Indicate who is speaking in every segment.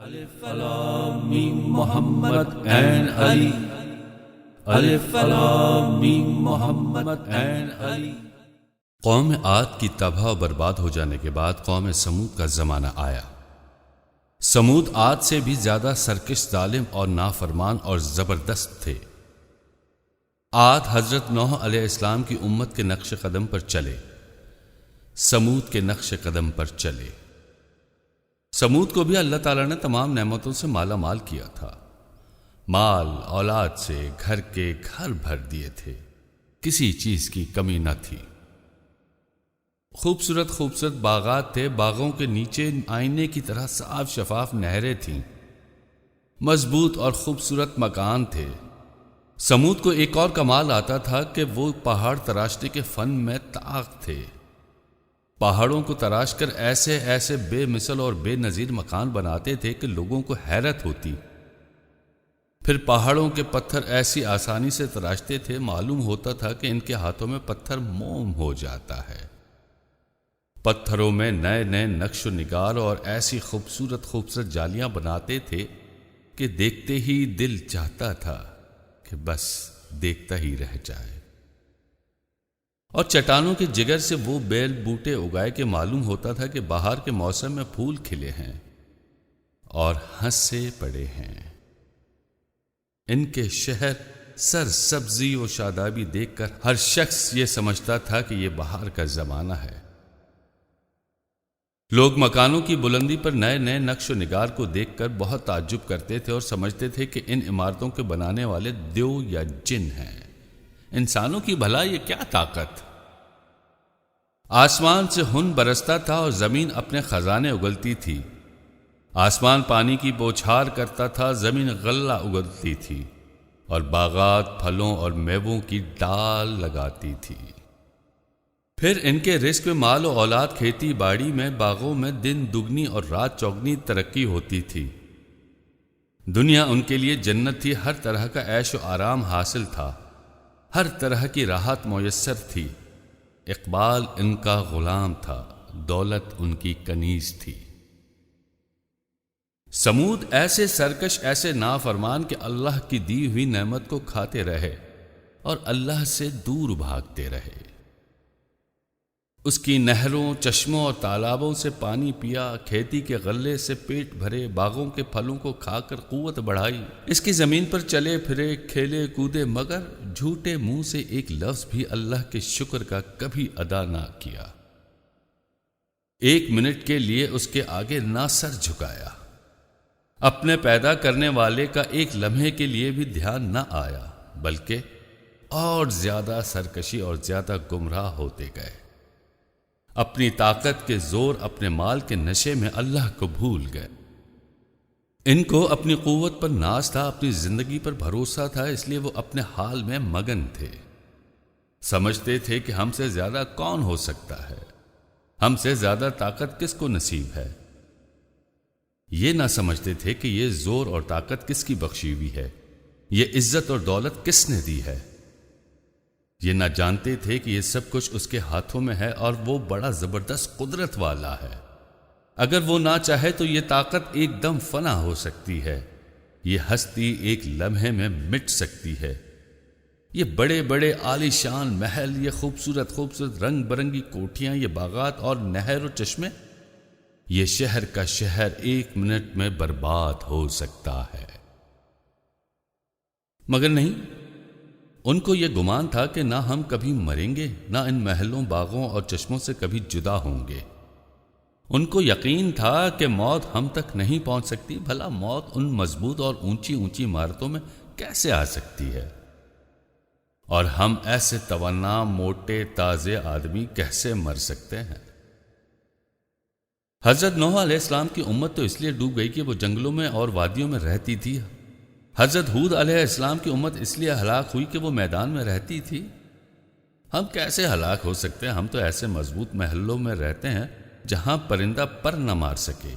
Speaker 1: الف لام میم محمد عین علی، الف لام میم محمد عین علی۔
Speaker 2: قوم عاد کی تباہ و برباد ہو جانے کے بعد قوم سمود کا زمانہ آیا۔ سمود عاد سے بھی زیادہ سرکش، ظالم اور نافرمان اور زبردست تھے۔ عاد حضرت نوح علیہ السلام کی امت کے نقش قدم پر چلے، سمود کے نقش قدم پر چلے۔ سمود کو بھی اللہ تعالیٰ نے تمام نعمتوں سے مالا مال کیا تھا، مال اولاد سے گھر کے گھر بھر دیے تھے، کسی چیز کی کمی نہ تھی۔ خوبصورت خوبصورت باغات تھے، باغوں کے نیچے آئینے کی طرح صاف شفاف نہریں تھیں، مضبوط اور خوبصورت مکان تھے۔ سمود کو ایک اور کمال آتا تھا کہ وہ پہاڑ تراشنے کے فن میں طاق تھے۔ پہاڑوں کو تراش کر ایسے ایسے بے مثل اور بے نظیر مکان بناتے تھے کہ لوگوں کو حیرت ہوتی۔ پھر پہاڑوں کے پتھر ایسی آسانی سے تراشتے تھے، معلوم ہوتا تھا کہ ان کے ہاتھوں میں پتھر موم ہو جاتا ہے۔ پتھروں میں نئے نئے نقش و نگار اور ایسی خوبصورت خوبصورت جالیاں بناتے تھے کہ دیکھتے ہی دل چاہتا تھا کہ بس دیکھتا ہی رہ جائے۔ اور چٹانوں کے جگر سے وہ بیل بوٹے اگائے کہ معلوم ہوتا تھا کہ بہار کے موسم میں پھول کھلے ہیں اور ہنسے پڑے ہیں۔ ان کے شہر سر سبزی و شادابی دیکھ کر ہر شخص یہ سمجھتا تھا کہ یہ بہار کا زمانہ ہے۔ لوگ مکانوں کی بلندی پر نئے نئے نقش و نگار کو دیکھ کر بہت تعجب کرتے تھے اور سمجھتے تھے کہ ان عمارتوں کے بنانے والے دیو یا جن ہیں۔ انسانوں کی بھلا یہ کیا طاقت! آسمان سے ہن برستا تھا اور زمین اپنے خزانے اگلتی تھی۔ آسمان پانی کی بوچھار کرتا تھا، زمین غلہ اگلتی تھی اور باغات پھلوں اور میووں کی ڈال لگاتی تھی۔ پھر ان کے رزق میں مال و اولاد، کھیتی باڑی میں، باغوں میں دن دگنی اور رات چوگنی ترقی ہوتی تھی۔ دنیا ان کے لیے جنت تھی، ہر طرح کا عیش و آرام حاصل تھا، ہر طرح کی راحت میسر تھی۔ اقبال ان کا غلام تھا، دولت ان کی کنیز تھی۔ سمود ایسے سرکش، ایسے نافرمان کہ اللہ کی دی ہوئی نعمت کو کھاتے رہے اور اللہ سے دور بھاگتے رہے۔ اس کی نہروں، چشموں اور تالابوں سے پانی پیا، کھیتی کے غلے سے پیٹ بھرے، باغوں کے پھلوں کو کھا کر قوت بڑھائی۔ اس کی زمین پر چلے پھرے، کھیلے کودے، مگر جھوٹے منہ سے ایک لفظ بھی اللہ کے شکر کا کبھی ادا نہ کیا۔ ایک منٹ کے لیے اس کے آگے نہ سر جھکایا۔ اپنے پیدا کرنے والے کا ایک لمحے کے لیے بھی دھیان نہ آیا، بلکہ اور زیادہ سرکشی اور زیادہ گمراہ ہوتے گئے۔ اپنی طاقت کے زور، اپنے مال کے نشے میں اللہ کو بھول گئے۔ ان کو اپنی قوت پر ناز تھا، اپنی زندگی پر بھروسہ تھا، اس لیے وہ اپنے حال میں مگن تھے۔ سمجھتے تھے کہ ہم سے زیادہ کون ہو سکتا ہے، ہم سے زیادہ طاقت کس کو نصیب ہے۔ یہ نہ سمجھتے تھے کہ یہ زور اور طاقت کس کی بخشی ہوئی ہے، یہ عزت اور دولت کس نے دی ہے۔ یہ نہ جانتے تھے کہ یہ سب کچھ اس کے ہاتھوں میں ہے اور وہ بڑا زبردست قدرت والا ہے۔ اگر وہ نہ چاہے تو یہ طاقت ایک دم فنا ہو سکتی ہے، یہ ہستی ایک لمحے میں مٹ سکتی ہے۔ یہ بڑے بڑے عالی شان محل، یہ خوبصورت خوبصورت رنگ برنگی کوٹھیاں، یہ باغات اور نہر و چشمے، یہ شہر کا شہر ایک منٹ میں برباد ہو سکتا ہے۔ مگر نہیں، ان کو یہ گمان تھا کہ نہ ہم کبھی مریں گے، نہ ان محلوں، باغوں اور چشموں سے کبھی جدا ہوں گے۔ ان کو یقین تھا کہ موت ہم تک نہیں پہنچ سکتی، بھلا موت ان مضبوط اور اونچی اونچی عمارتوں میں کیسے آ سکتی ہے، اور ہم ایسے توانا موٹے تازے آدمی کیسے مر سکتے ہیں۔ حضرت نوح علیہ السلام کی امت تو اس لیے ڈوب گئی کہ وہ جنگلوں میں اور وادیوں میں رہتی تھی۔ حضرت ہود علیہ السلام کی امت اس لیے ہلاک ہوئی کہ وہ میدان میں رہتی تھی۔ ہم کیسے ہلاک ہو سکتے ہیں؟ ہم تو ایسے مضبوط محلوں میں رہتے ہیں جہاں پرندہ پر نہ مار سکے۔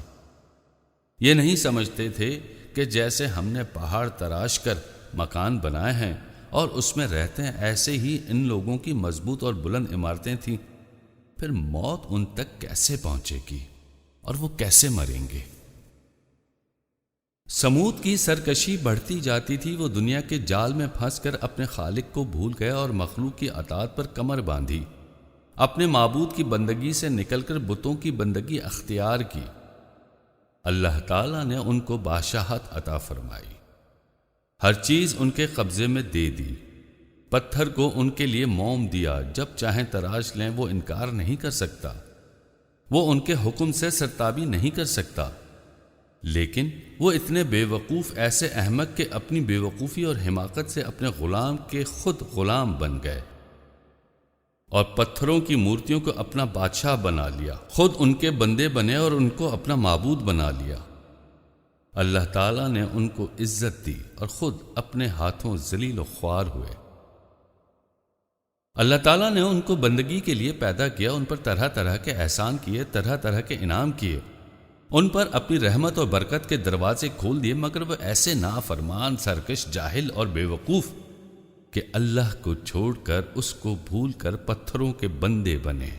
Speaker 2: یہ نہیں سمجھتے تھے کہ جیسے ہم نے پہاڑ تراش کر مکان بنائے ہیں اور اس میں رہتے ہیں، ایسے ہی ان لوگوں کی مضبوط اور بلند عمارتیں تھیں۔ پھر موت ان تک کیسے پہنچے گی اور وہ کیسے مریں گے؟ سمود کی سرکشی بڑھتی جاتی تھی، وہ دنیا کے جال میں پھنس کر اپنے خالق کو بھول گئے اور مخلوق کی اطاعت پر کمر باندھی، اپنے معبود کی بندگی سے نکل کر بتوں کی بندگی اختیار کی۔ اللہ تعالیٰ نے ان کو بادشاہت عطا فرمائی، ہر چیز ان کے قبضے میں دے دی، پتھر کو ان کے لیے موم دیا، جب چاہیں تراش لیں وہ انکار نہیں کر سکتا، وہ ان کے حکم سے سرتابی نہیں کر سکتا، لیکن وہ اتنے بے وقوف، ایسے احمق کہ اپنی بے وقوفی اور حماقت سے اپنے غلام کے خود غلام بن گئے اور پتھروں کی مورتیوں کو اپنا بادشاہ بنا لیا، خود ان کے بندے بنے اور ان کو اپنا معبود بنا لیا۔ اللہ تعالیٰ نے ان کو عزت دی اور خود اپنے ہاتھوں ذلیل و خوار ہوئے۔ اللہ تعالیٰ نے ان کو بندگی کے لیے پیدا کیا، ان پر طرح طرح کے احسان کیے، طرح طرح کے انعام کیے، ان پر اپنی رحمت اور برکت کے دروازے کھول دیے، مگر وہ ایسے نافرمان، سرکش، جاہل اور بے وقوف کہ اللہ کو چھوڑ کر، اس کو بھول کر پتھروں کے بندے بنے،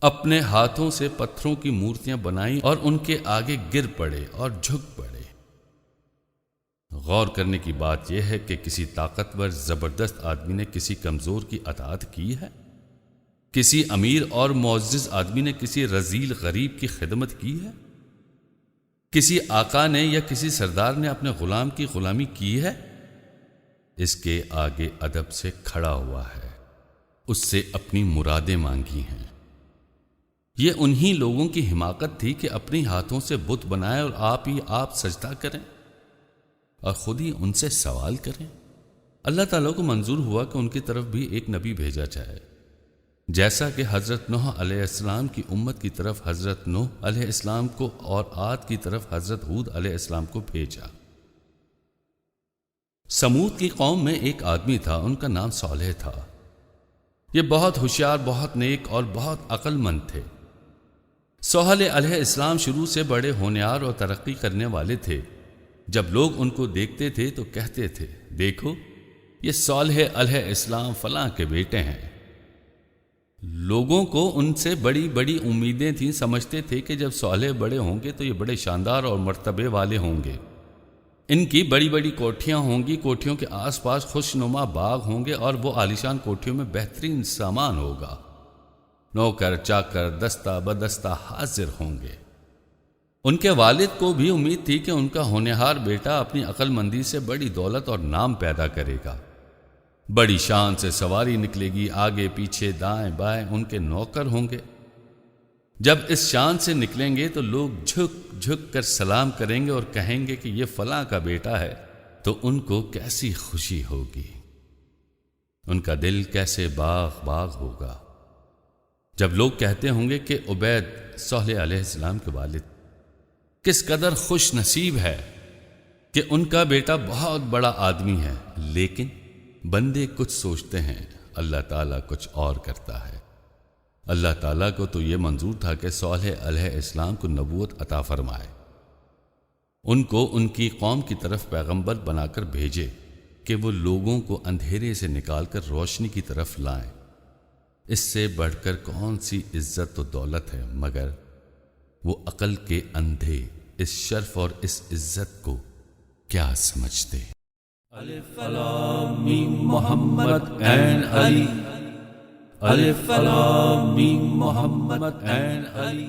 Speaker 2: اپنے ہاتھوں سے پتھروں کی مورتیاں بنائیں اور ان کے آگے گر پڑے اور جھک پڑے۔ غور کرنے کی بات یہ ہے کہ کسی طاقتور زبردست آدمی نے کسی کمزور کی اطاعت کی ہے؟ کسی امیر اور معزز آدمی نے کسی رذیل غریب کی خدمت کی ہے؟ کسی آقا نے یا کسی سردار نے اپنے غلام کی غلامی کی ہے؟ اس کے آگے ادب سے کھڑا ہوا ہے، اس سے اپنی مرادیں مانگی ہیں۔ یہ انہی لوگوں کی حماقت تھی کہ اپنی ہاتھوں سے بت بنائے اور آپ سجدہ کریں اور خود ہی ان سے سوال کریں۔ اللہ تعالیٰ کو منظور ہوا کہ ان کی طرف بھی ایک نبی بھیجا جائے، جیسا کہ حضرت نوح علیہ السلام کی امت کی طرف حضرت نوح علیہ السلام کو اور عاد کی طرف حضرت ہود علیہ السلام کو بھیجا۔ سمود کی قوم میں ایک آدمی تھا، ان کا نام صالح تھا۔ یہ بہت ہوشیار، بہت نیک اور بہت عقل مند تھے۔ صالح علیہ السلام شروع سے بڑے ہونہار اور ترقی کرنے والے تھے۔ جب لوگ ان کو دیکھتے تھے تو کہتے تھے، دیکھو یہ صالح علیہ السلام فلاں کے بیٹے ہیں۔ لوگوں کو ان سے بڑی بڑی امیدیں تھیں، سمجھتے تھے کہ جب صالح بڑے ہوں گے تو یہ بڑے شاندار اور مرتبے والے ہوں گے، ان کی بڑی بڑی کوٹھیاں ہوں گی، کوٹھیوں کے آس پاس خوشنما باغ ہوں گے اور وہ عالیشان کوٹھیوں میں بہترین سامان ہوگا، نوکر چاکر دستہ بدستہ حاضر ہوں گے۔ ان کے والد کو بھی امید تھی کہ ان کا ہونہار بیٹا اپنی عقل مندی سے بڑی دولت اور نام پیدا کرے گا، بڑی شان سے سواری نکلے گی، آگے پیچھے دائیں بائیں ان کے نوکر ہوں گے۔ جب اس شان سے نکلیں گے تو لوگ جھک جھک کر سلام کریں گے اور کہیں گے کہ یہ فلاں کا بیٹا ہے، تو ان کو کیسی خوشی ہوگی، ان کا دل کیسے باغ باغ ہوگا۔ جب لوگ کہتے ہوں گے کہ عبید صالح علیہ السلام کے والد کس قدر خوش نصیب ہے کہ ان کا بیٹا بہت بڑا آدمی ہے، لیکن بندے کچھ سوچتے ہیں، اللہ تعالیٰ کچھ اور کرتا ہے۔ اللہ تعالیٰ کو تو یہ منظور تھا کہ صالح علیہ السلام کو نبوت عطا فرمائے، ان کو ان کی قوم کی طرف پیغمبر بنا کر بھیجے کہ وہ لوگوں کو اندھیرے سے نکال کر روشنی کی طرف لائیں۔ اس سے بڑھ کر کون سی عزت و دولت ہے، مگر وہ عقل کے اندھے اس شرف اور اس عزت کو کیا سمجھتے؟
Speaker 1: الف لام میم محمد این علی، الف لام میم محمد این علی۔